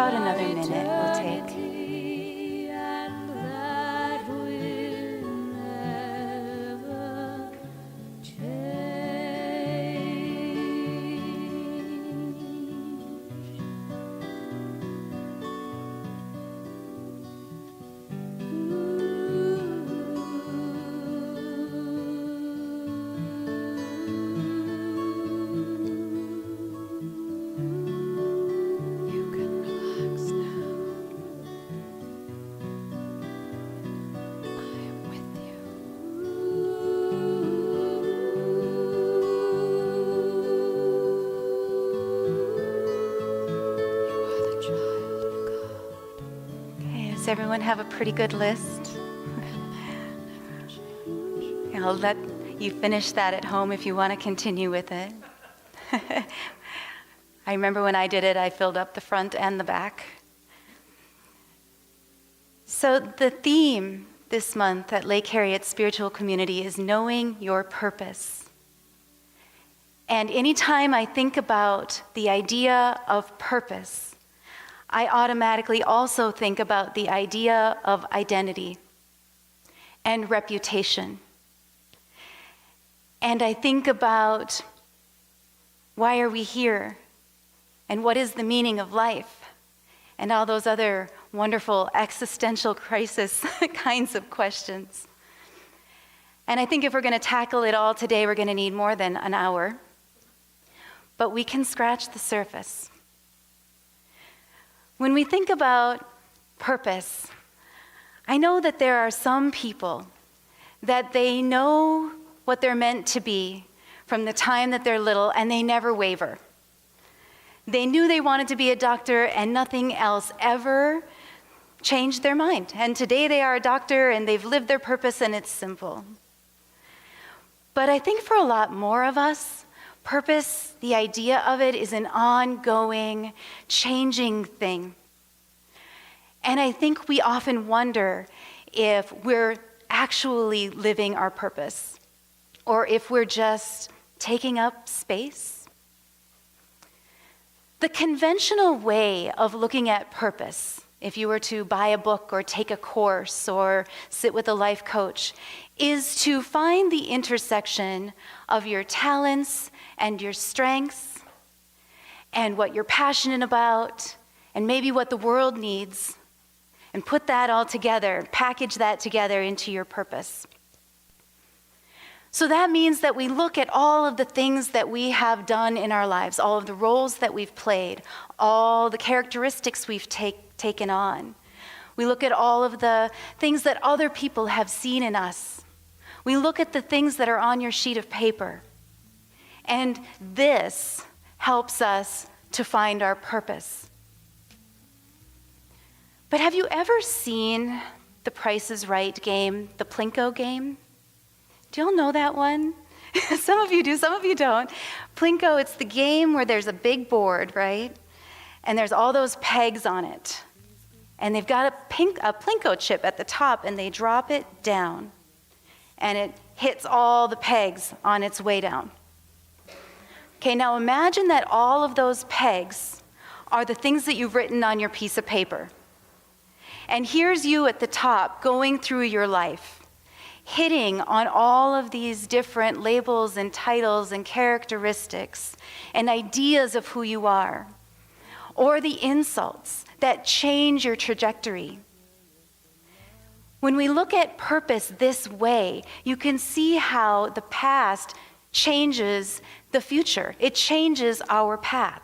about another minute we'll take. And that will never change. You can relax now. I am with you. You are the child of God. Okay, does everyone have a pretty good list? I'll let you finish that at home if you want to continue with it. I remember when I did it, I filled up the front and the back. So the theme this month at Lake Harriet Spiritual Community is knowing your purpose. And anytime I think about the idea of purpose, I automatically also think about the idea of identity and reputation. And I think about why are we here? And what is the meaning of life? And all those other wonderful existential crisis kinds of questions. And I think if we're going to tackle it all today, we're going to need more than an hour. But we can scratch the surface. When we think about purpose, I know that there are some people that they know what they're meant to be from the time that they're little, and they never waver. They knew they wanted to be a doctor, and nothing else ever changed their mind. And today they are a doctor, and they've lived their purpose, and it's simple. But I think for a lot more of us, purpose, the idea of it, is an ongoing, changing thing. And I think we often wonder if we're actually living our purpose, or if we're just taking up space. The conventional way of looking at purpose, if you were to buy a book or take a course or sit with a life coach, is to find the intersection of your talents and your strengths and what you're passionate about and maybe what the world needs, and put that all together, package that together into your purpose. So that means that we look at all of the things that we have done in our lives, all of the roles that we've played, all the characteristics we've taken on. We look at all of the things that other people have seen in us. We look at the things that are on your sheet of paper. And this helps us to find our purpose. But have you ever seen the Price is Right game, the Plinko game? Do y'all know that one? Some of you do, some of you don't. Plinko, it's the game where there's a big board, right? And there's all those pegs on it. And they've got a Plinko chip at the top, and they drop it down. And it hits all the pegs on its way down. Okay, now imagine that all of those pegs are the things that you've written on your piece of paper. And here's you at the top going through your life, hitting on all of these different labels and titles and characteristics and ideas of who you are, or the insults that change your trajectory. When we look at purpose this way, you can see how the past changes the future. It changes our path.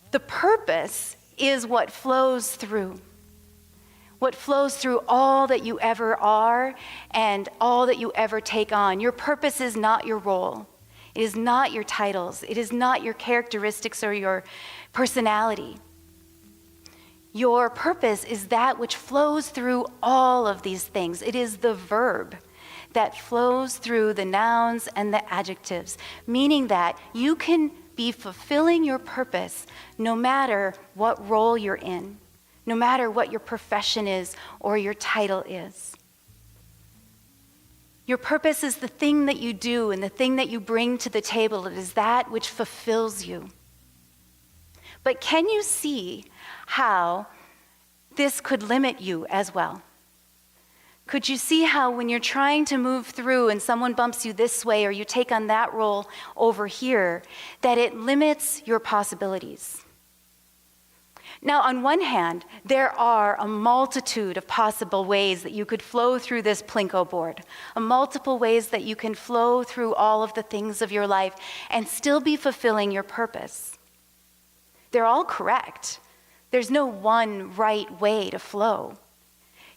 The purpose is what flows through all that you ever are and all that you ever take on. Your purpose is not your role. It is not your titles. It is not your characteristics or your personality. Your purpose is that which flows through all of these things. It is the verb that flows through the nouns and the adjectives, meaning that you can be fulfilling your purpose no matter what role you're in, no matter what your profession is or your title is. Your purpose is the thing that you do and the thing that you bring to the table. It is that which fulfills you. But can you see how this could limit you as well? Could you see how when you're trying to move through and someone bumps you this way or you take on that role over here, that it limits your possibilities? Now, on one hand, there are a multitude of possible ways that you could flow through this Plinko board, multiple ways that you can flow through all of the things of your life and still be fulfilling your purpose. They're all correct. There's no one right way to flow.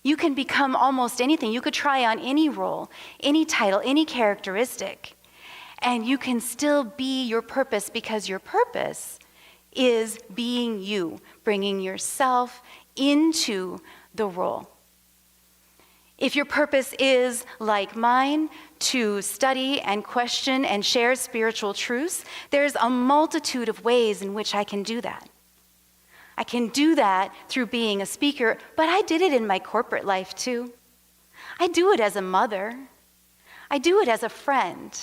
You can become almost anything. You could try on any role, any title, any characteristic, and you can still be your purpose because your purpose is being you, bringing yourself into the role. If your purpose is, like mine, to study and question and share spiritual truths, there's a multitude of ways in which I can do that. I can do that through being a speaker, but I did it in my corporate life too. I do it as a mother. I do it as a friend.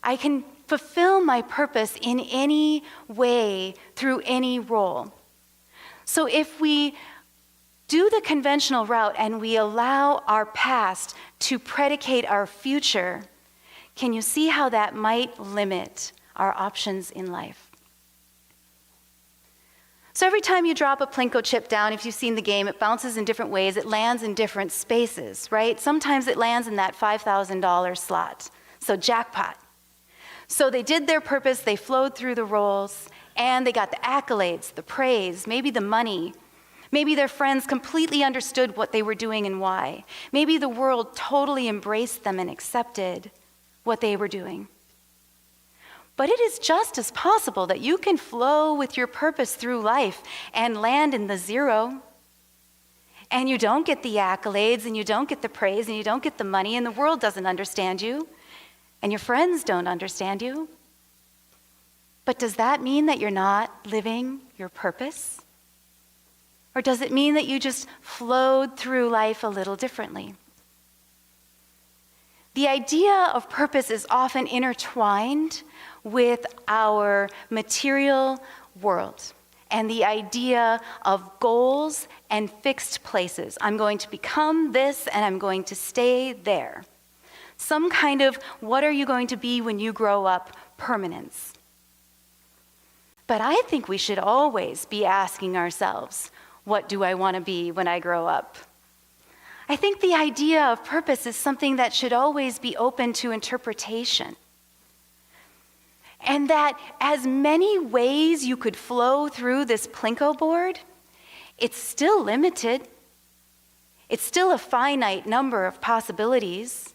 I can fulfill my purpose in any way through any role. So if we do the conventional route and we allow our past to predicate our future, can you see how that might limit our options in life? So every time you drop a Plinko chip down, if you've seen the game, it bounces in different ways. It lands in different spaces, right? Sometimes it lands in that $5,000 slot. So jackpot. So they did their purpose, they flowed through the roles, and they got the accolades, the praise, maybe the money. Maybe their friends completely understood what they were doing and why. Maybe the world totally embraced them and accepted what they were doing. But it is just as possible that you can flow with your purpose through life and land in the zero. And you don't get the accolades, and you don't get the praise, and you don't get the money, and the world doesn't understand you, and your friends don't understand you. But does that mean that you're not living your purpose? Or does it mean that you just flowed through life a little differently? The idea of purpose is often intertwined with our material world and the idea of goals and fixed places. I'm going to become this and I'm going to stay there. Some kind of what are you going to be when you grow up permanence. But I think we should always be asking ourselves, what do I want to be when I grow up? I think the idea of purpose is something that should always be open to interpretation. And that as many ways you could flow through this Plinko board, it's still limited. It's still a finite number of possibilities.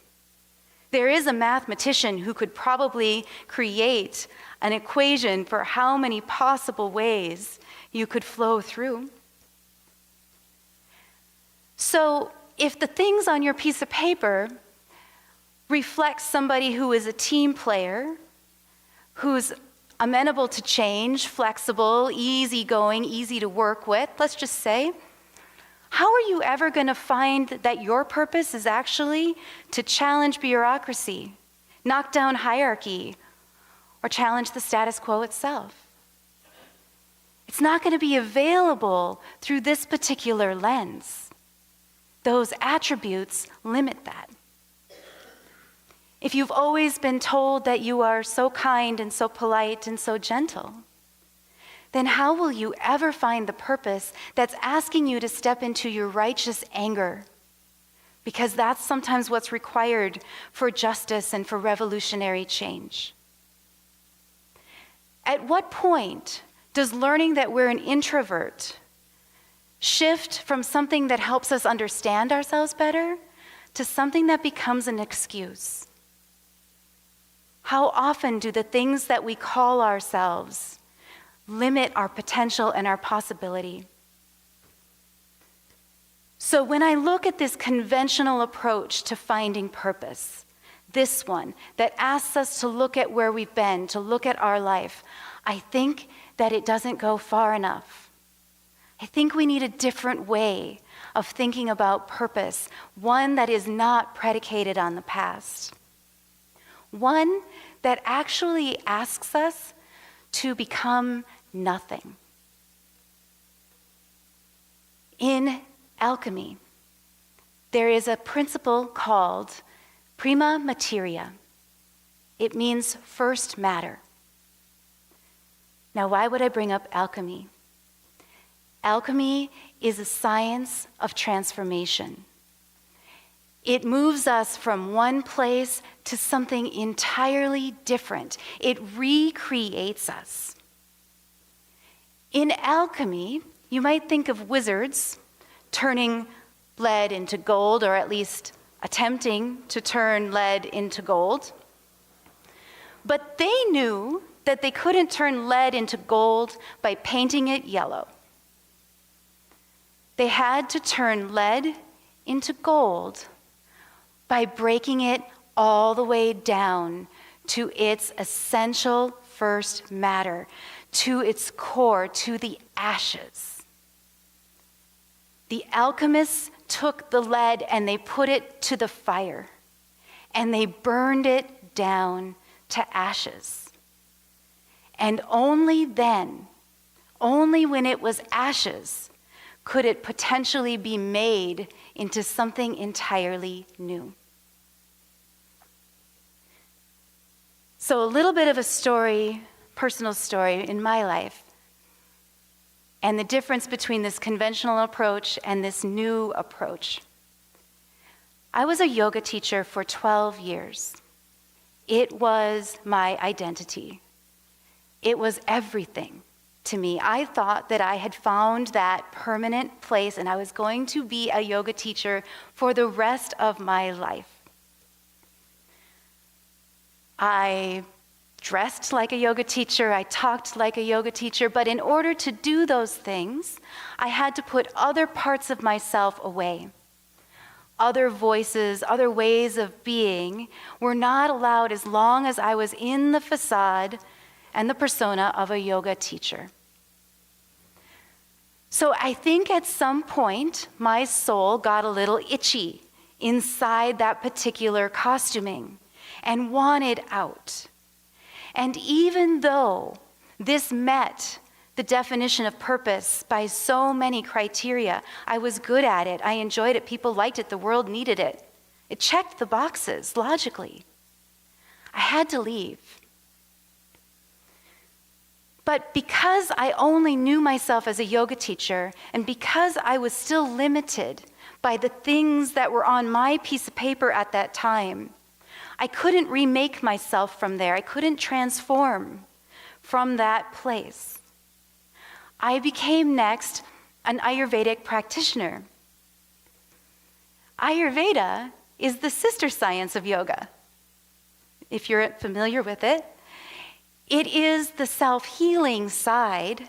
There is a mathematician who could probably create an equation for how many possible ways you could flow through. So if the things on your piece of paper reflect somebody who is a team player, who's amenable to change, flexible, easygoing, easy to work with, let's just say, how are you ever going to find that your purpose is actually to challenge bureaucracy, knock down hierarchy, or challenge the status quo itself? It's not going to be available through this particular lens. Those attributes limit that. If you've always been told that you are so kind and so polite and so gentle, then how will you ever find the purpose that's asking you to step into your righteous anger? Because that's sometimes what's required for justice and for revolutionary change. At what point does learning that we're an introvert shift from something that helps us understand ourselves better to something that becomes an excuse? How often do the things that we call ourselves limit our potential and our possibility? So when I look at this conventional approach to finding purpose, this one that asks us to look at where we've been, to look at our life, I think that it doesn't go far enough. I think we need a different way of thinking about purpose, one that is not predicated on the past. One that actually asks us to become nothing. In alchemy, there is a principle called prima materia. It means first matter. Now, why would I bring up alchemy? Alchemy is a science of transformation. It moves us from one place to something entirely different. It recreates us. In alchemy, you might think of wizards turning lead into gold, or at least attempting to turn lead into gold. But they knew that they couldn't turn lead into gold by painting it yellow. They had to turn lead into gold by breaking it all the way down to its essential first matter, to its core, to the ashes. The alchemists took the lead and they put it to the fire, and they burned it down to ashes. And only then, only when it was ashes, could it potentially be made into something entirely new. So a little bit of a story, personal story in my life, and the difference between this conventional approach and this new approach. I was a yoga teacher for 12 years. It was my identity. It was everything to me. I thought that I had found that permanent place and I was going to be a yoga teacher for the rest of my life. I dressed like a yoga teacher, I talked like a yoga teacher, but in order to do those things, I had to put other parts of myself away. Other voices, other ways of being were not allowed as long as I was in the facade and the persona of a yoga teacher. So I think at some point, my soul got a little itchy inside that particular costuming and wanted out. And even though this met the definition of purpose by so many criteria, I was good at it, I enjoyed it, people liked it, the world needed it. It checked the boxes logically. I had to leave. But because I only knew myself as a yoga teacher, and because I was still limited by the things that were on my piece of paper at that time, I couldn't remake myself from there. I couldn't transform from that place. I became next an Ayurvedic practitioner. Ayurveda is the sister science of yoga, if you're familiar with it. It is the self-healing side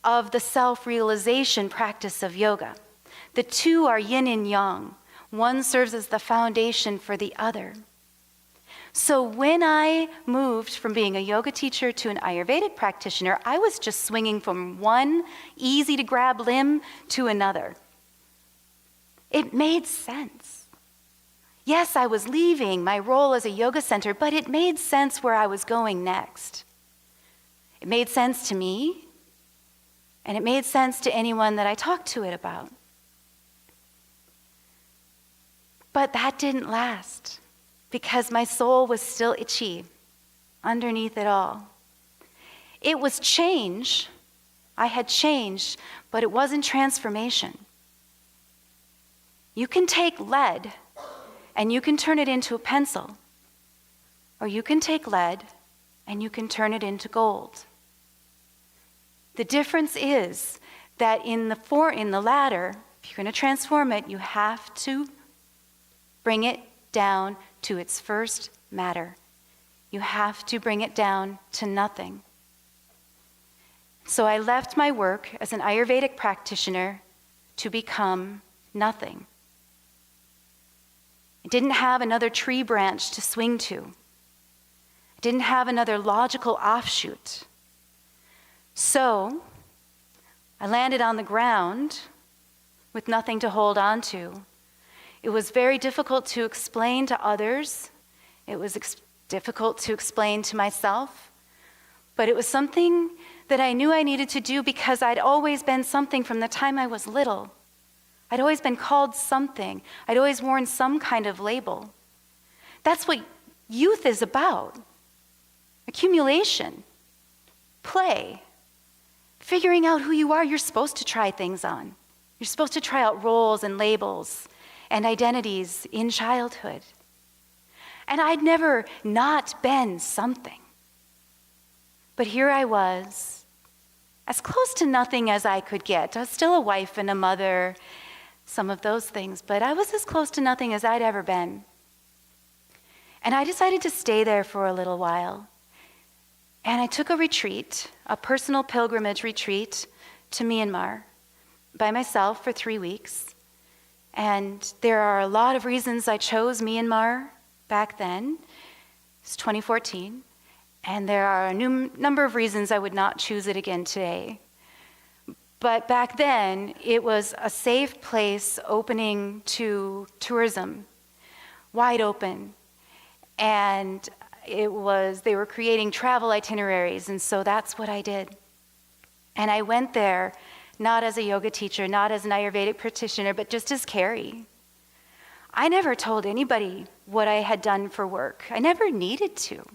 of the self-realization practice of yoga. The two are yin and yang. One serves as the foundation for the other. So when I moved from being a yoga teacher to an Ayurvedic practitioner, I was just swinging from one easy-to-grab limb to another. It made sense. Yes, I was leaving my role as a yoga center, but it made sense where I was going next. It made sense to me, and it made sense to anyone that I talked to it about. But that didn't last, because my soul was still itchy underneath it all. It was change. I had changed, but it wasn't transformation. You can take lead and you can turn it into a pencil, or you can take lead and you can turn it into gold. The difference is that in the latter, if you're going to transform it, you have to bring it down to its first matter. You have to bring it down to nothing. So I left my work as an Ayurvedic practitioner to become nothing. I didn't have another tree branch to swing to. I didn't have another logical offshoot. So I landed on the ground with nothing to hold on to. It was very difficult to explain to others. It was difficult to explain to myself. But it was something that I knew I needed to do because I'd always been something from the time I was little. I'd always been called something. I'd always worn some kind of label. That's what youth is about. Accumulation, play, figuring out who you are. You're supposed to try things on. You're supposed to try out roles and labels and identities in childhood. And I'd never not been something. But here I was, as close to nothing as I could get. I was still a wife and a mother, some of those things, but I was as close to nothing as I'd ever been. And I decided to stay there for a little while. And I took a retreat, a personal pilgrimage retreat to Myanmar by myself for 3 weeks. And there are a lot of reasons I chose Myanmar back then. It's 2014. And there are a number of reasons I would not choose it again today. But back then, it was a safe place opening to tourism, wide open. And they were creating travel itineraries, and so that's what I did. And I went there not as a yoga teacher, not as an Ayurvedic practitioner, but just as Keri. I never told anybody what I had done for work. I never needed to.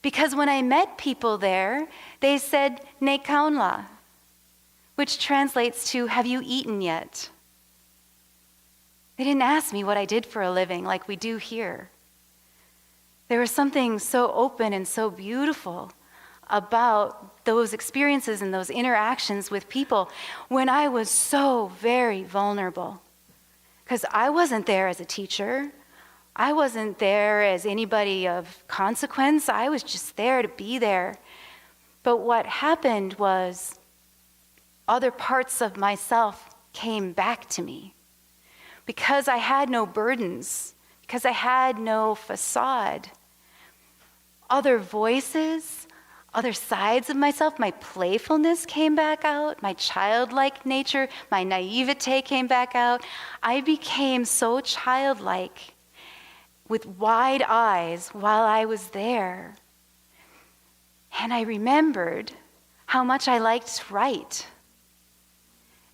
Because when I met people there, they said, "Ne kaunla," which translates to, "Have you eaten yet?" They didn't ask me what I did for a living like we do here. There was something so open and so beautiful about those experiences and those interactions with people when I was so very vulnerable. Because I wasn't there as a teacher. I wasn't there as anybody of consequence. I was just there to be there. But what happened was other parts of myself came back to me. Because I had no burdens, because I had no facade, other voices, other sides of myself, my playfulness came back out, my childlike nature, my naivete came back out. I became so childlike with wide eyes while I was there. And I remembered how much I liked to write.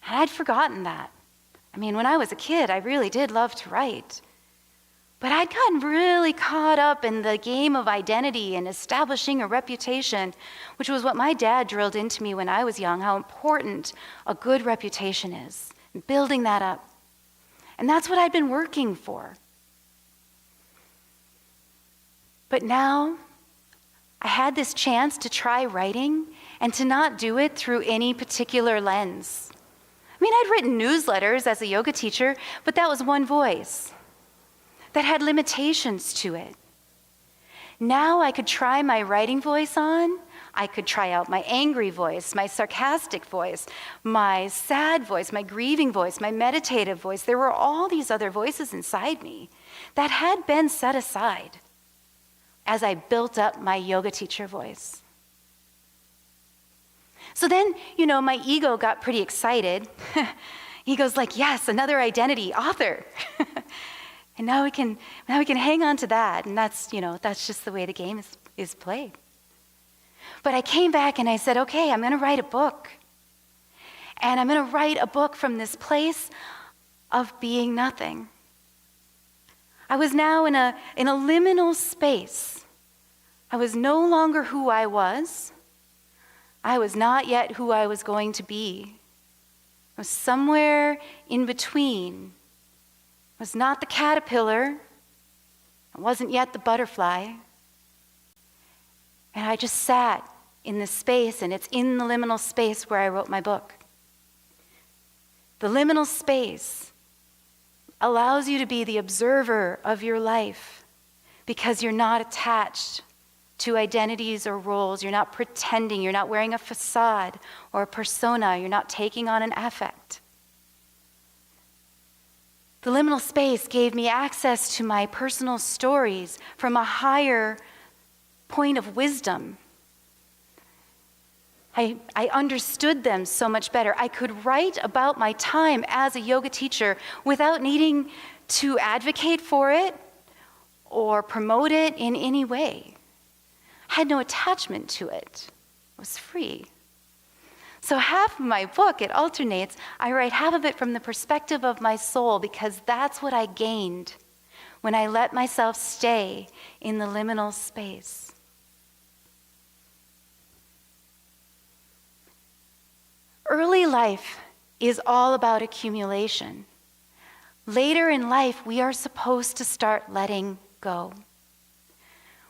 And I'd forgotten that. I mean, when I was a kid, I really did love to write. But I'd gotten really caught up in the game of identity and establishing a reputation, which was what my dad drilled into me when I was young, how important a good reputation is, and building that up. And that's what I'd been working for. But now, I had this chance to try writing and to not do it through any particular lens. I mean, I'd written newsletters as a yoga teacher, but that was one voice that had limitations to it. Now I could try my writing voice on. I could try out my angry voice, my sarcastic voice, my sad voice, my grieving voice, my meditative voice. There were all these other voices inside me that had been set aside as I built up my yoga teacher voice. So then, my ego got pretty excited. Ego's like, yes, another identity, author. And now we can hang on to that, and that's just the way the game is played. But I came back and I said, okay, I'm going to write a book. And I'm going to write a book from this place of being nothing. I was now in a liminal space. I was no longer who I was. I was not yet who I was going to be. I was somewhere in between. I was not the caterpillar. I wasn't yet the butterfly. And I just sat in this space, and it's in the liminal space where I wrote my book. The liminal space allows you to be the observer of your life because you're not attached to identities or roles. You're not pretending. You're not wearing a facade or a persona. You're not taking on an affect. The liminal space gave me access to my personal stories from a higher point of wisdom. I understood them so much better. I could write about my time as a yoga teacher without needing to advocate for it or promote it in any way. I had no attachment to it. was free. So half of my book, it alternates. I write half of it from the perspective of my soul because that's what I gained when I let myself stay in the liminal space. Early life is all about accumulation. Later in life, we are supposed to start letting go.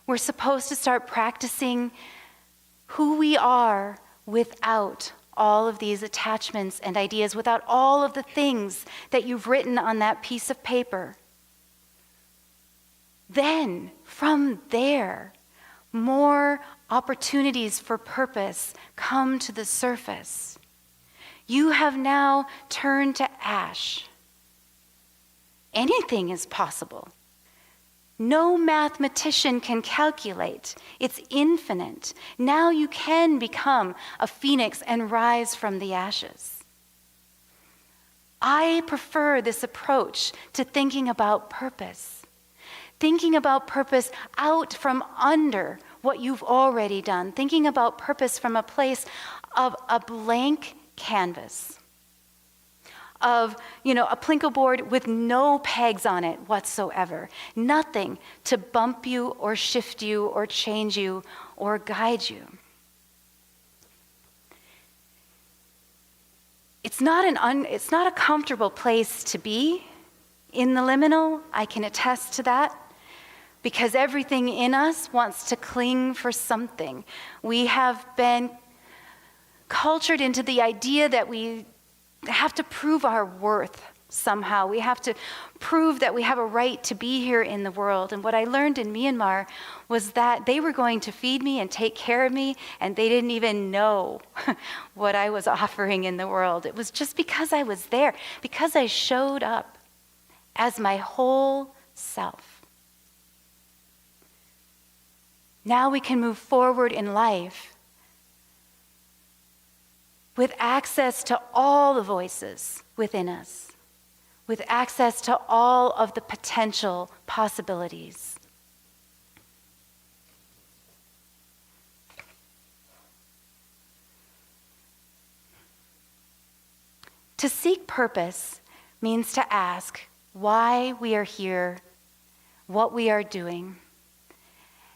We're supposed to start practicing who we are without all of these attachments and ideas, without all of the things that you've written on that piece of paper. Then, from there, more opportunities for purpose come to the surface. You have now turned to ash. Anything is possible. No mathematician can calculate. It's infinite. Now you can become a phoenix and rise from the ashes. I prefer this approach to thinking about purpose. Thinking about purpose out from under what you've already done. Thinking about purpose from a place of a blank canvas. Of, a Plinko board with no pegs on it whatsoever. Nothing to bump you or shift you or change you or guide you. It's not a comfortable place to be in the liminal. I can attest to that. Because everything in us wants to cling for something. We have been cultured into the idea that we have to prove our worth somehow. We have to prove that we have a right to be here in the world. And what I learned in Myanmar was that they were going to feed me and take care of me, and they didn't even know what I was offering in the world. It was just because I was there, because I showed up as my whole self. Now we can move forward in life with access to all the voices within us, with access to all of the potential possibilities. To seek purpose means to ask why we are here, what we are doing.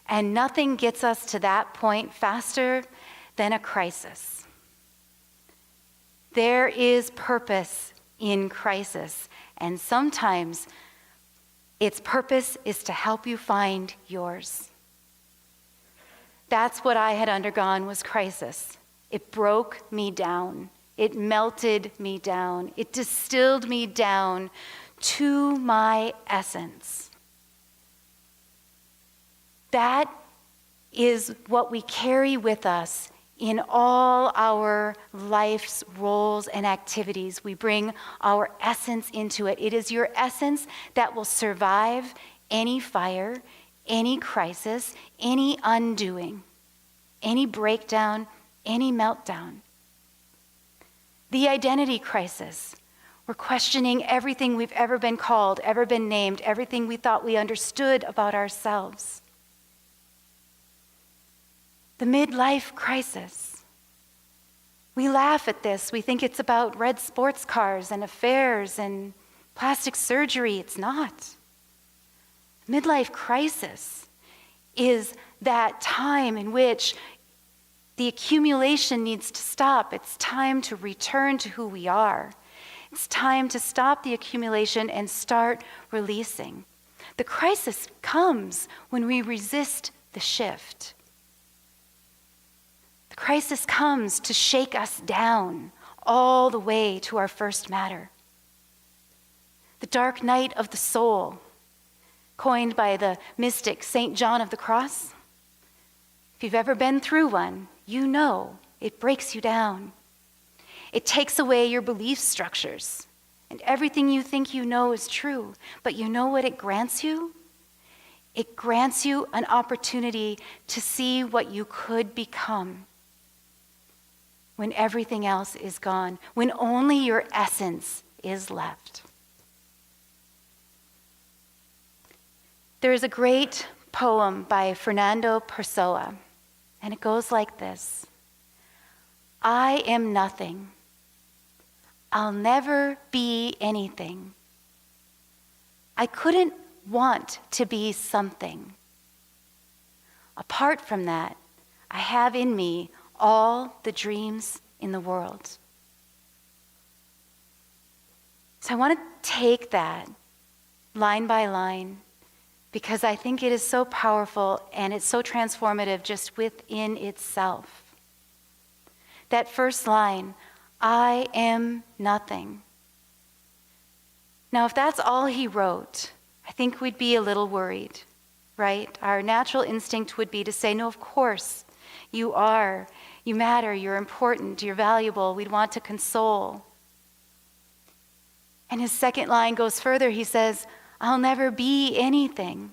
And nothing gets us to that point faster than a crisis. There is purpose in crisis, and sometimes its purpose is to help you find yours. That's what I had undergone was crisis. It broke me down. It melted me down. It distilled me down to my essence. That is what we carry with us in all our life's roles and activities. We bring our essence into it. It is your essence that will survive any fire, any crisis, any undoing, any breakdown, any meltdown. The identity crisis. We're questioning everything we've ever been called, ever been named, everything we thought we understood about ourselves. The midlife crisis. We laugh at this. We think it's about red sports cars and affairs and plastic surgery. It's not. Midlife crisis is that time in which the accumulation needs to stop. It's time to return to who we are. It's time to stop the accumulation and start releasing. The crisis comes when we resist the shift. The crisis comes to shake us down all the way to our first matter. The dark night of the soul, coined by the mystic St. John of the Cross. If you've ever been through one, you know it breaks you down. It takes away your belief structures, and everything you think you know is true. But you know what it grants you? It grants you an opportunity to see what you could become when everything else is gone, when only your essence is left. There is a great poem by Fernando Pessoa, and it goes like this. I am nothing. I'll never be anything. I couldn't want to be something. Apart from that, I have in me all the dreams in the world. So I want to take that line by line because I think it is so powerful and it's so transformative just within itself. That first line, I am nothing. Now, if that's all he wrote, I think we'd be a little worried, right? Our natural instinct would be to say, no, of course, you are. You matter, you're important, you're valuable. We'd want to console. And his second line goes further. He says, I'll never be anything.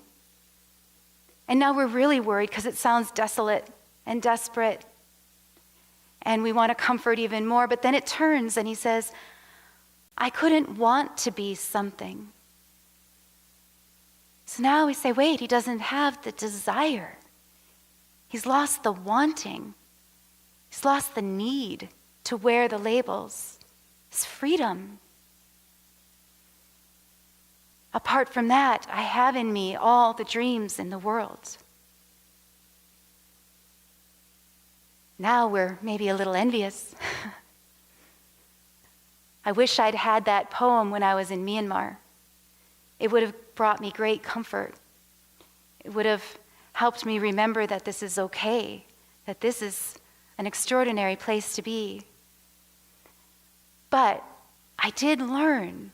And now we're really worried because it sounds desolate and desperate. And we want to comfort even more. But then it turns and he says, I couldn't want to be something. So now we say, wait, he doesn't have the desire. He's lost the wanting. He's lost the need to wear the labels. It's freedom. Apart from that, I have in me all the dreams in the world. Now we're maybe a little envious. I wish I'd had that poem when I was in Myanmar. It would have brought me great comfort. It would have helped me remember that this is okay, that this is an extraordinary place to be. But I did learn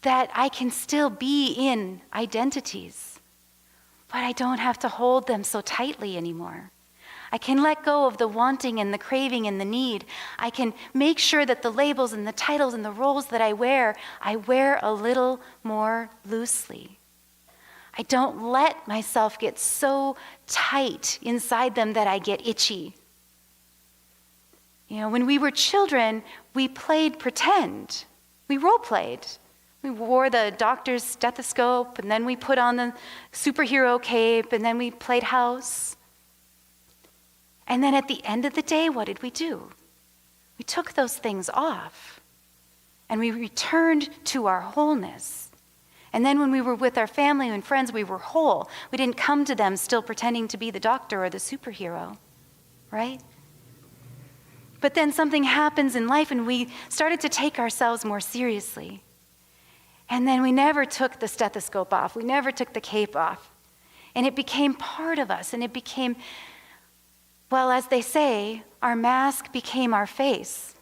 that I can still be in identities, but I don't have to hold them so tightly anymore. I can let go of the wanting and the craving and the need. I can make sure that the labels and the titles and the roles that I wear a little more loosely. I don't let myself get so tight inside them that I get itchy. You know, when we were children, we played pretend. We role played. We wore the doctor's stethoscope, and then we put on the superhero cape, and then we played house. And then at the end of the day, what did we do? We took those things off, and we returned to our wholeness. And then when we were with our family and friends, we were whole. We didn't come to them still pretending to be the doctor or the superhero, right? But then something happens in life, and we started to take ourselves more seriously. And then we never took the stethoscope off. We never took the cape off. And it became part of us, and it became, well, as they say, our mask became our face.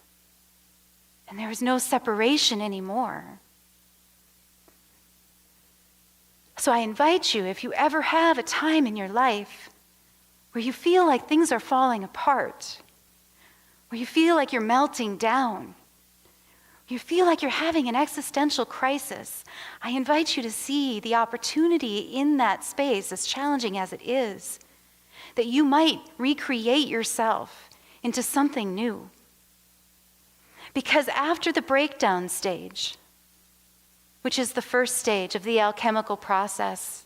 And there was no separation anymore. So I invite you, if you ever have a time in your life where you feel like things are falling apart, where you feel like you're melting down, you feel like you're having an existential crisis, I invite you to see the opportunity in that space, as challenging as it is, that you might recreate yourself into something new. Because after the breakdown stage, which is the first stage of the alchemical process,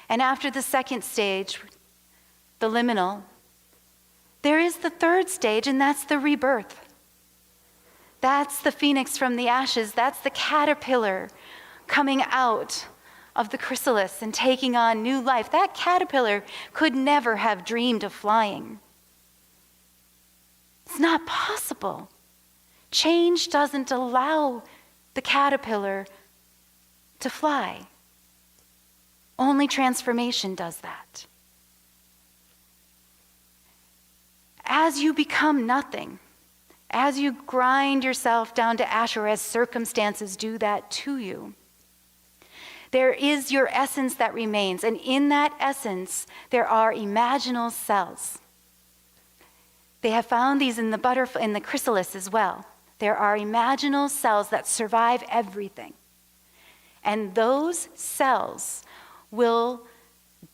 and after the second stage, the liminal, there is the third stage, and that's the rebirth. That's the phoenix from the ashes. That's the caterpillar coming out of the chrysalis and taking on new life. That caterpillar could never have dreamed of flying. It's not possible. Change doesn't allow the caterpillar to fly. Only transformation does that. As you become nothing, as you grind yourself down to ash, or as circumstances do that to you, there is your essence that remains. And in that essence, there are imaginal cells. They have found these in the chrysalis as well. There are imaginal cells that survive everything. And those cells will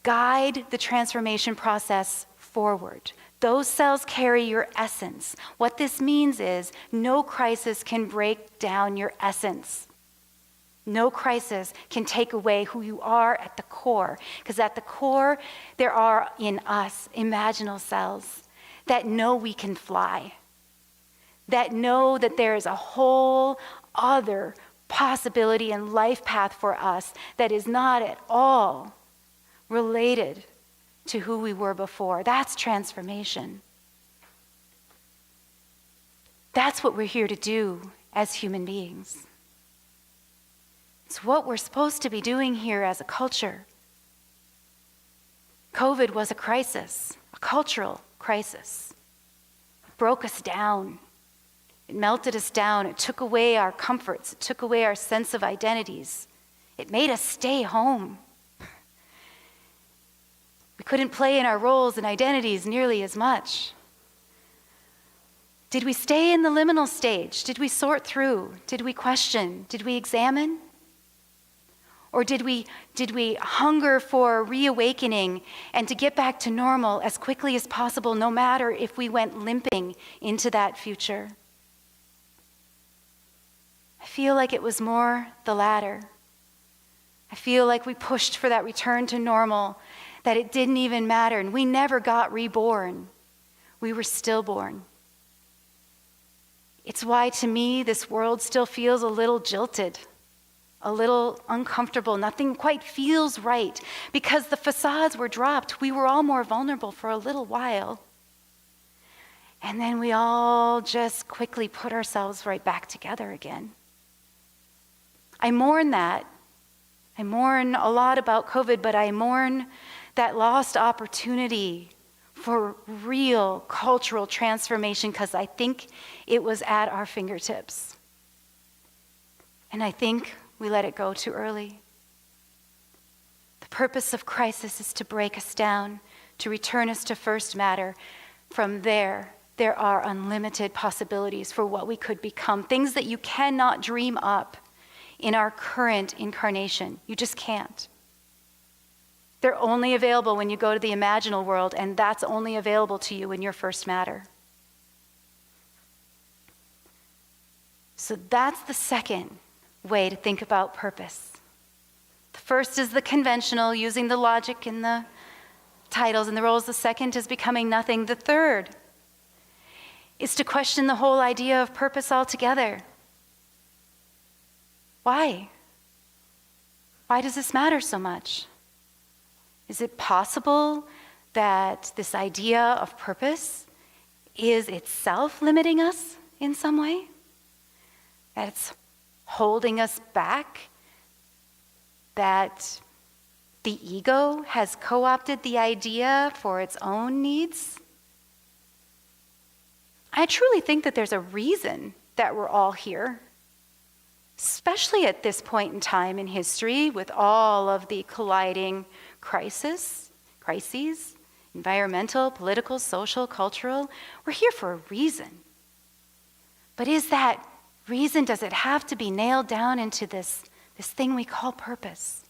guide the transformation process forward. Those cells carry your essence. What this means is no crisis can break down your essence. No crisis can take away who you are at the core. Because at the core, there are in us imaginal cells that know we can fly. that know that there is a whole other possibility and life path for us that is not at all related to who we were before. That's transformation. That's what we're here to do as human beings. It's what we're supposed to be doing here as a culture. COVID was a crisis, a cultural crisis. It broke us down. It melted us down. It took away our comforts. It took away our sense of identities. It made us stay home. We couldn't play in our roles and identities nearly as much. Did we stay in the liminal stage? Did we sort through? Did we question? Did we examine? Or did we hunger for reawakening and to get back to normal as quickly as possible, no matter if we went limping into that future? I feel like it was more the latter. I feel like we pushed for that return to normal, that it didn't even matter, and we never got reborn. We were stillborn. It's why, to me, this world still feels a little jilted, a little uncomfortable. Nothing quite feels right. Because the facades were dropped, we were all more vulnerable for a little while. And then we all just quickly put ourselves right back together again. I mourn that. I mourn a lot about COVID, but I mourn that lost opportunity for real cultural transformation, because I think it was at our fingertips. And I think we let it go too early. The purpose of crisis is to break us down, to return us to first matter. From there are unlimited possibilities for what we could become, things that you cannot dream up in our current incarnation. You just can't. They're only available when you go to the imaginal world, and that's only available to you in your first matter. So that's the second way to think about purpose. The first is the conventional, using the logic and the titles and the roles. The second is becoming nothing. The third is to question the whole idea of purpose altogether. Why? Why does this matter so much? Is it possible that this idea of purpose is itself limiting us in some way? That it's holding us back? That the ego has co-opted the idea for its own needs? I truly think that there's a reason that we're all here, especially at this point in time in history with all of the colliding crises, environmental, political, social, cultural. We're here for a reason. But is that reason, does it have to be nailed down into this thing we call purpose?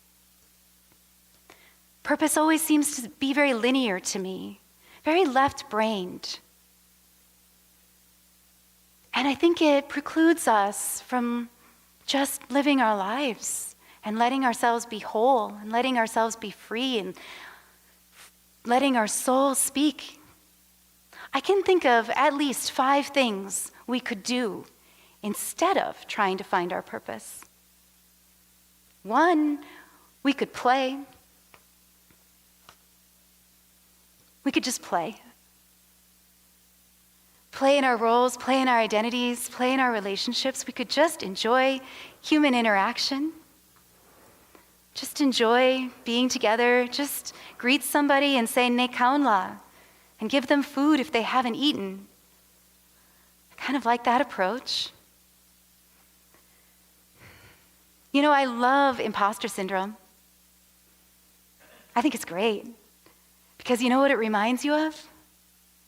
Purpose always seems to be very linear to me, very left-brained. And I think it precludes us from just living our lives and letting ourselves be whole and letting ourselves be free and letting our soul speak. I can think of at least 5 things we could do instead of trying to find our purpose. 1, we could play. We could just play. Play in our roles, play in our identities, play in our relationships. We could just enjoy human interaction. Just enjoy being together. Just greet somebody and say "Ne kaunla" and give them food if they haven't eaten. I kind of like that approach. You know, I love imposter syndrome. I think it's great. Because you know what it reminds you of?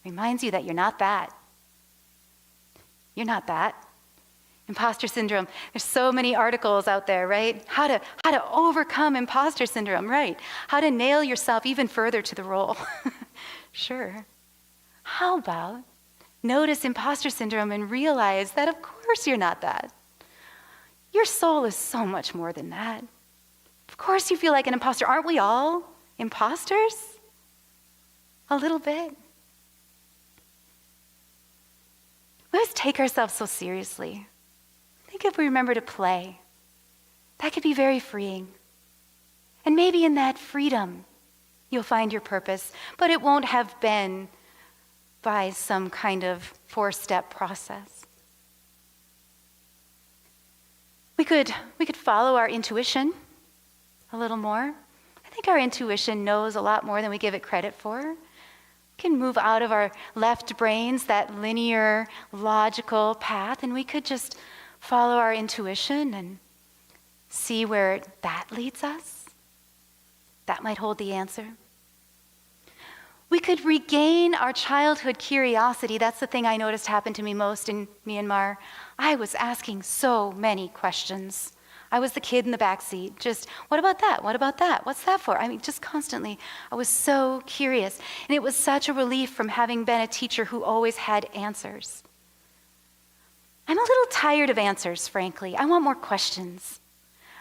It reminds you that you're not that. You're not that. Imposter syndrome. There's so many articles out there, right? How to overcome imposter syndrome, right? How to nail yourself even further to the role. Sure. How about notice imposter syndrome and realize that of course you're not that. Your soul is so much more than that. Of course you feel like an imposter. Aren't we all imposters? A little bit. We always take ourselves so seriously. I think if we remember to play, that could be very freeing. And maybe in that freedom, you'll find your purpose, but it won't have been by some kind of 4-step process. We could follow our intuition a little more. I think our intuition knows a lot more than we give it credit for. We can move out of our left brains, that linear, logical path, and we could just follow our intuition and see where that leads us. That might hold the answer. We could regain our childhood curiosity. That's the thing I noticed happened to me most in Myanmar. I was asking so many questions. I was the kid in the back seat. Just, what about that? What about that? What's that for? I mean, just constantly. I was so curious. And it was such a relief from having been a teacher who always had answers. I'm a little tired of answers, frankly. I want more questions.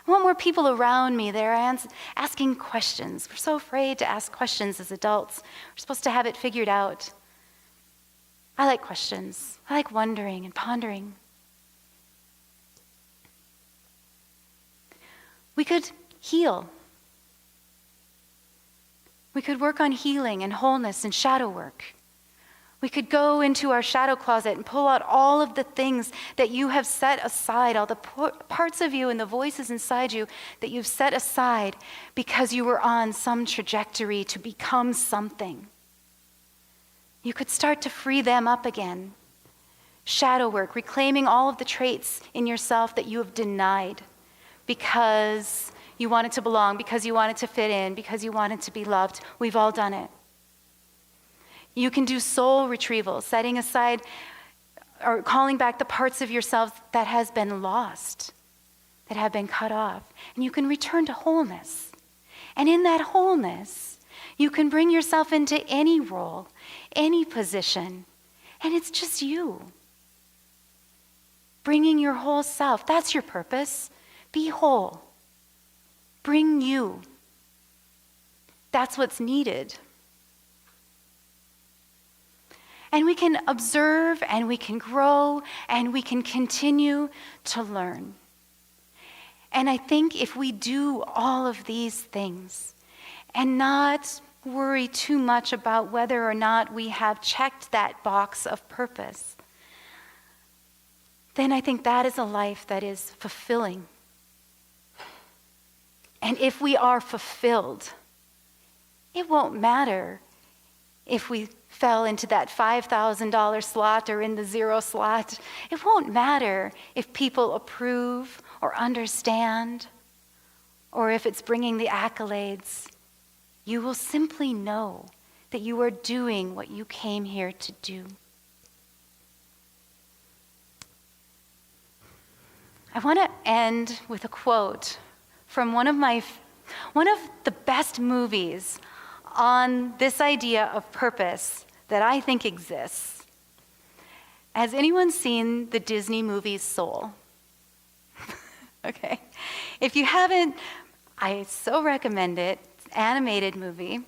I want more people around me that are asking questions. We're so afraid to ask questions as adults. We're supposed to have it figured out. I like questions. I like wondering and pondering. We could heal. We could work on healing and wholeness and shadow work. We could go into our shadow closet and pull out all of the things that you have set aside, all the parts of you and the voices inside you that you've set aside because you were on some trajectory to become something. You could start to free them up again. Shadow work, reclaiming all of the traits in yourself that you have denied because you wanted to belong, because you wanted to fit in, because you wanted to be loved. We've all done it. You can do soul retrieval, setting aside or calling back the parts of yourselves that has been lost, that have been cut off. And you can return to wholeness. And in that wholeness, you can bring yourself into any role, any position, and it's just you. Bringing your whole self, that's your purpose. Be whole. Bring you. That's what's needed. And we can observe, and we can grow, and we can continue to learn. And I think if we do all of these things and not worry too much about whether or not we have checked that box of purpose, then I think that is a life that is fulfilling. And if we are fulfilled, it won't matter if we fell into that $5,000 slot or in the 0 slot. It won't matter if people approve or understand or if it's bringing the accolades. You will simply know that you are doing what you came here to do. I want to end with a quote from one of the best movies on this idea of purpose that I think exists. Has anyone seen the Disney movie Soul? Okay. If you haven't, I so recommend it. It's an animated movie.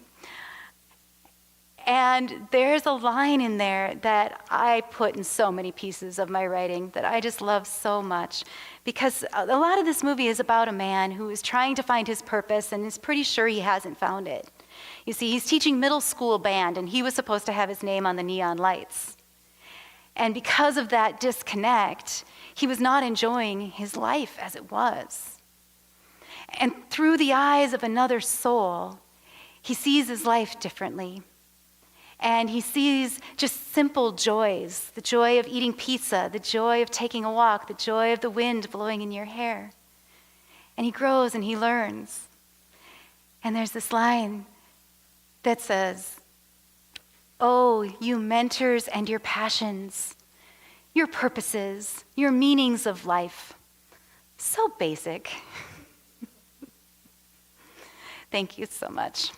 And there's a line in there that I put in so many pieces of my writing that I just love so much, because a lot of this movie is about a man who is trying to find his purpose and is pretty sure he hasn't found it. You see, he's teaching middle school band, and he was supposed to have his name on the neon lights. And because of that disconnect, he was not enjoying his life as it was. And through the eyes of another soul, he sees his life differently. And he sees just simple joys, the joy of eating pizza, the joy of taking a walk, the joy of the wind blowing in your hair. And he grows and he learns. And there's this line that says, "Oh, you mentors and your passions, your purposes, your meanings of life." So basic. Thank you so much.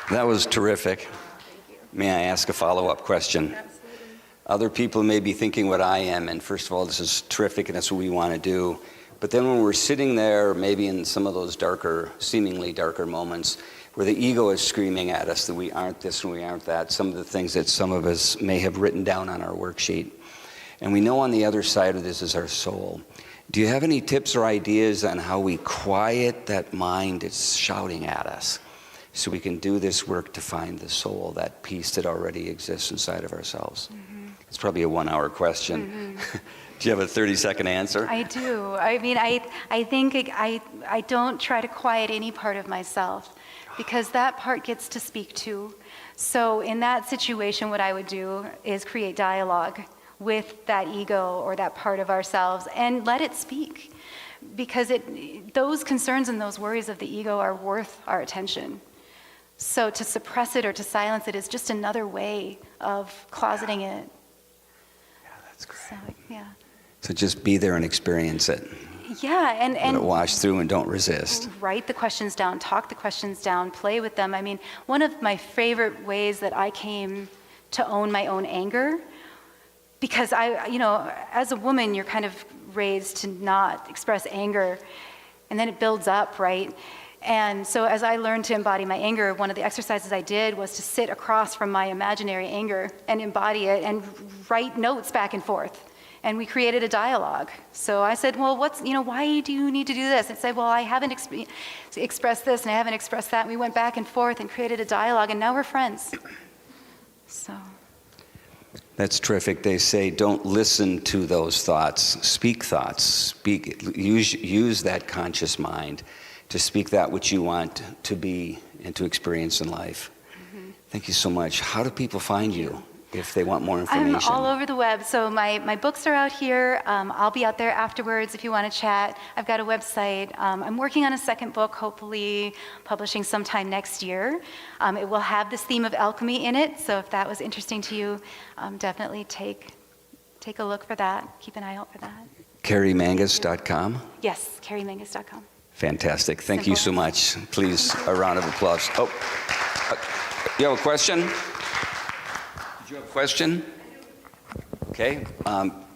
That was terrific. May I ask a follow-up question? Other people may be thinking what I am, and first of all, this is terrific, and that's what we want to do. But then when we're sitting there, maybe in some of those darker, seemingly darker moments, where the ego is screaming at us that we aren't this and we aren't that, some of the things that some of us may have written down on our worksheet. And we know on the other side of this is our soul. Do you have any tips or ideas on how we quiet that mind that's shouting at us so we can do this work to find the soul, that peace that already exists inside of ourselves? Mm-hmm. It's probably a 1-hour question. Mm-hmm. Do you have a 30-second answer? I do. I mean, I think I don't try to quiet any part of myself because that part gets to speak too. So in that situation, what I would do is create dialogue with that ego or that part of ourselves and let it speak, because those concerns and those worries of the ego are worth our attention. So to suppress it or to silence it is just another way of closeting it. Yeah, that's great. So, yeah. So just be there and experience it. Yeah, and let it wash through and don't resist. Write the questions down, talk the questions down, play with them. I mean, one of my favorite ways that I came to own my own anger, because as a woman, you're kind of raised to not express anger, and then it builds up, right? And so as I learned to embody my anger, one of the exercises I did was to sit across from my imaginary anger and embody it and write notes back and forth. And we created a dialogue. So I said, well, why do you need to do this? And said, well, I haven't expressed this and I haven't expressed that. And we went back and forth and created a dialogue, and now we're friends. So. That's terrific. They say don't listen to those thoughts. Speak thoughts. Use that conscious mind to speak that which you want to be and to experience in life. Mm-hmm. Thank you so much. How do people find you if they want more information? I'm all over the web. So my books are out here. I'll be out there afterwards if you want to chat. I've got a website. I'm working on a second book, hopefully publishing sometime next year. It will have this theme of alchemy in it. So if that was interesting to you, definitely take a look for that. Keep an eye out for that. KeriMangis.com? Yes, KeriMangis.com. Fantastic. Thank you so much. Please, a round of applause. Oh, you have a question? Did you have a question? Okay.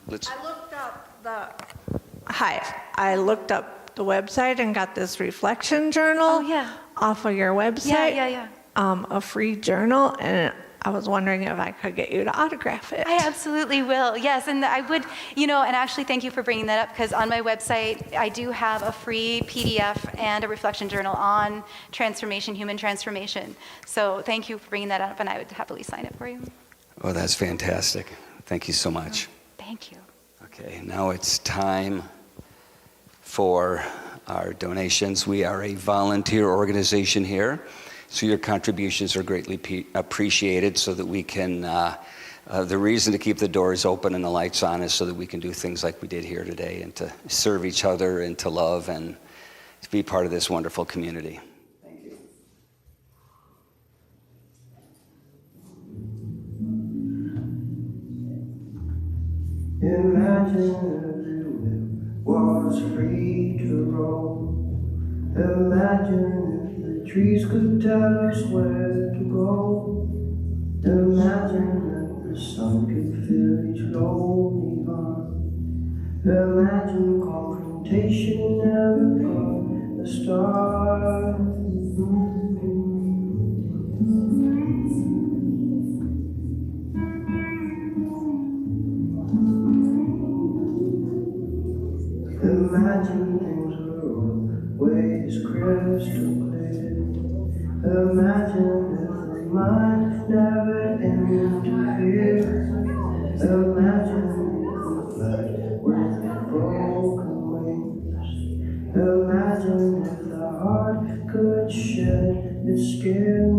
Let's. I looked up the website and got this reflection journal off of your website. Yeah. A free journal, and I was wondering if I could get you to autograph it. I absolutely will. Yes, and I would, and actually thank you for bringing that up, because on my website I do have a free PDF and a reflection journal on transformation, human transformation. So thank you for bringing that up, and I would happily sign it for you. Oh, that's fantastic. Thank you so much. Thank you. Okay, now it's time for our donations. We are a volunteer organization here, so your contributions are greatly appreciated so that we can, the reason to keep the doors open and the lights on is so that we can do things like we did here today and to serve each other and to love and to be part of this wonderful community. Imagine if the will was free to roam. Imagine if the trees could tell us where to go. Imagine that the sun could fill each lonely heart. Imagine confrontation never from the start. Imagine things were always crystal clear. Imagine if the mind never interfered. Imagine if the flight with broken wings. Imagine if the heart could shed its skin.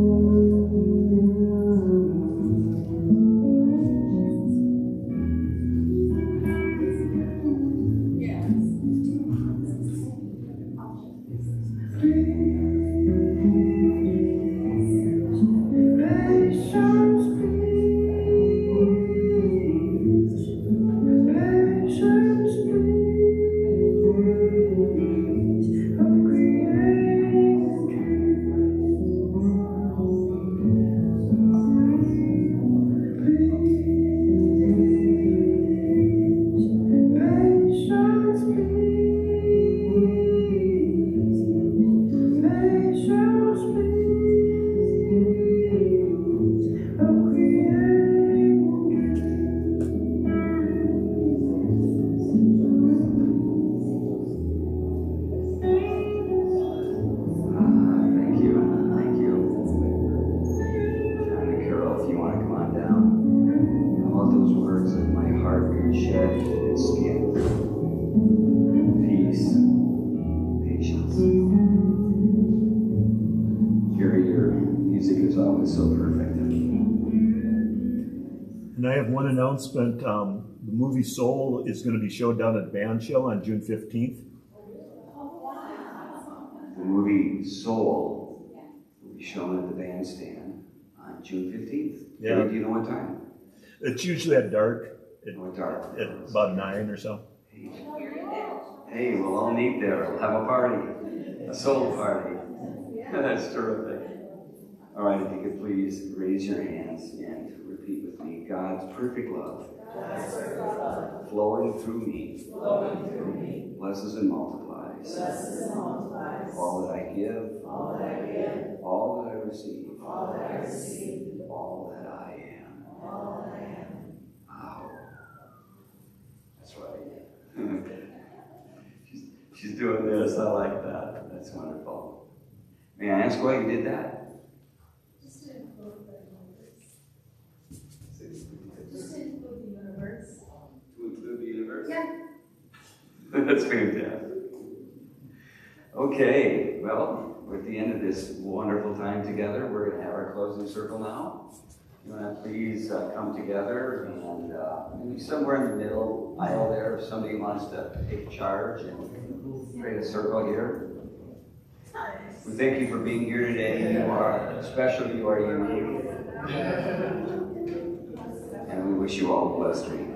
And I have one announcement. The movie Soul is going to be shown down at Band Shell on June 15th. The movie Soul will be shown at the bandstand on June 15th. Yeah. Keri, do you know what time? It's usually at dark. What dark? At about 9 or so. Hey, we'll all meet there. We'll have a party. A soul party. That's terrific. All right, if you could please raise your hands and repeat with me. God's perfect love flowing through me blesses and multiplies all that I give, all that I receive, all that I am. Wow. That's right. She's doing this. I like that. That's wonderful. May I ask why you did that? Just to include the universe. Just to include the universe. To include the universe? Yeah. That's fantastic. Okay, well, we're at the end of this wonderful time together. We're going to have our closing circle now. You want to please come together and maybe somewhere in the middle aisle there, if somebody wants to take charge and create a circle here. We thank you for being here today. You are special, you are unique. And we wish you all a blessed week.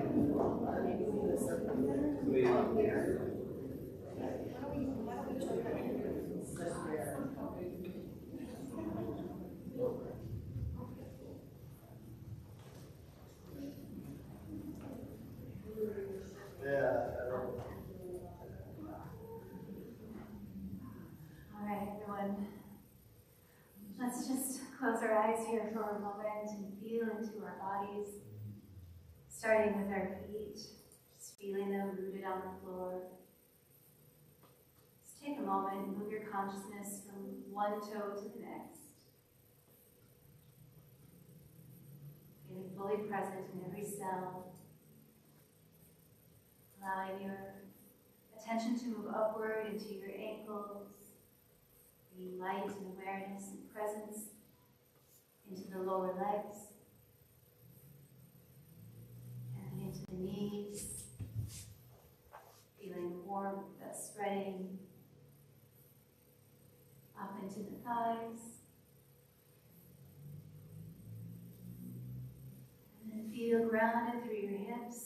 All right, everyone. Let's just close our eyes here for a moment and feel into our bodies, starting with our feet, just feeling them rooted on the floor. Just take a moment and move your consciousness from one toe to the next, feeling fully present in every cell, allowing your attention to move upward into your ankles, bringing light and awareness and presence into the lower legs, and into the knees, feeling warmth that's spreading up into the thighs, and then feel grounded through your hips,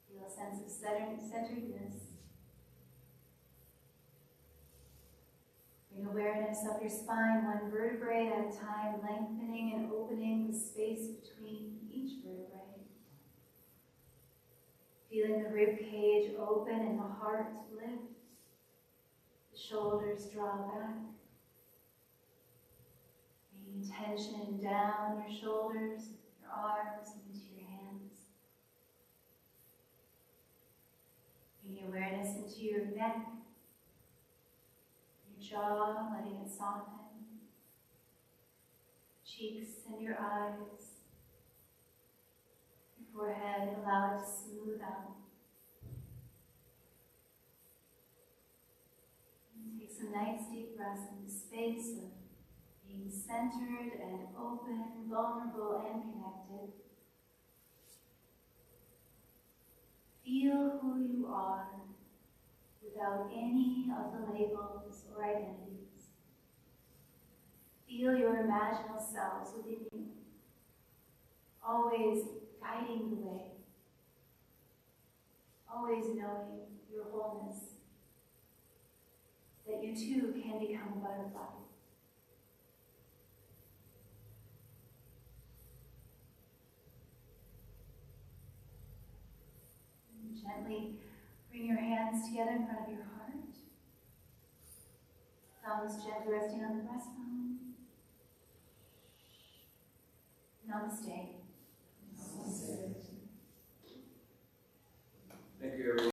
feel a sense of centeredness. Bring awareness up your spine, one vertebrae at a time, lengthening and opening the space between each vertebrae. Feeling the rib cage open and the heart lift. The shoulders draw back. Bringing tension down your shoulders, your arms, and into your hands. Bringing awareness into your neck, jaw, letting it soften, cheeks and your eyes, your forehead, allow it to smooth out. And take some nice deep breaths in the space of being centered and open, vulnerable and connected. Feel who you are without any of the labels or identities. Feel your imaginal selves within you, always guiding the way, always knowing your wholeness, that you too can become a butterfly. And gently bring your hands together in front of your heart. Thumbs gently resting on the breastbone. Namaste. Thank you, everyone.